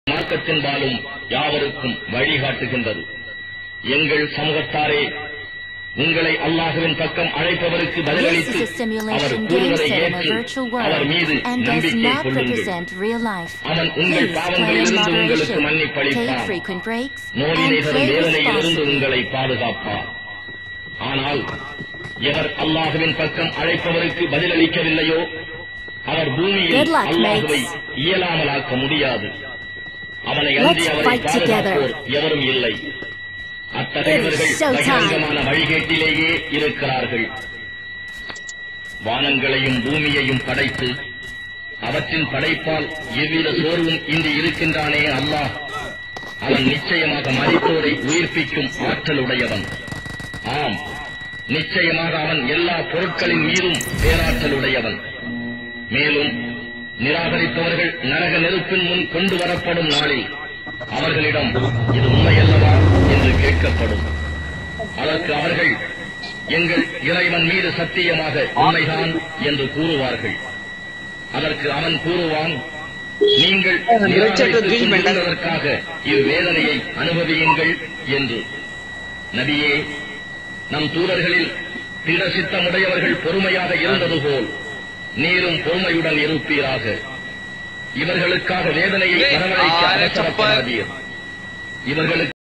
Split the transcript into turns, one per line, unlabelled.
மார்க்கத்தின்பாலும் யாவருக்கும் வழிகாட்டுகின்றது. எங்கள் சமூகத்தாரே, உங்களை அல்லாஹ்வின் பக்கம் அழைப்பவருக்கு பதிலளித்து அவர் கூறுவதை ஏற்று அவர் மீது நம்பிக்கை கொள்ளுங்கள். அவன் உங்கள் பாவங்களிலிருந்து உங்களுக்கு மன்னிப்பளிப்பான், நோயினை தரும் வேதனையிலிருந்து உங்களை பாதுகாப்பார். ஆனால் எவர் அல்லாஹ்வின் பக்கம் அழைப்பவருக்கு பதிலளிக்கவில்லையோ அவர் பூமியில் அல்லாஹ்வை இயலாமலாக்க முடியாது. அவனை அன்றி அவரை பாதுகாப்போர் எவரும் இல்லை. அத்தகையவர்கள் பகிரங்கமான வழிகேட்டிலேயே இருக்கிறார்கள். வானங்களையும் பூமியையும் படைத்து அவற்றின் படைப்பால் எவ்வித சோர்வும் இன்றி இருக்கின்றானே அல்லாஹ், அவன் நிச்சயமாக மரித்தோரை உயிர்ப்பிக்கும் ஆற்றலுடையவன். ஆம், நிச்சயமாக அவன் எல்லா பொருட்களின் மீதும் பேராற்றலுடையவன். மேலும் நிராகரிப்பவர்கள் நரக நெருப்பின் முன் கொண்டு வரப்படும் நாளில் அவர்களிடம் இது உண்மையல்லவா என்று கேட்கப்படும். அதற்கு அவர்கள் எங்கள் இறைவன் மீது சத்தியமாக உண்மைதான் என்று கூறுவார்கள். அதற்கு அவன் கூறுவான், நீங்கள் நிராகரிப்பதற்காக இவ்வேதனையை அனுபவியுங்கள் என்று. நபியே, நம் தூதர்களில் திட சித்தமுடையவர்கள் பொறுமையாக இருந்தது போல் நீரும் பொறுமையுடன் இருப்பீராக. இவர்களுக்காக வேதனையை வரவழைக்க அவசரப்படாதீர். இவர்களுக்கு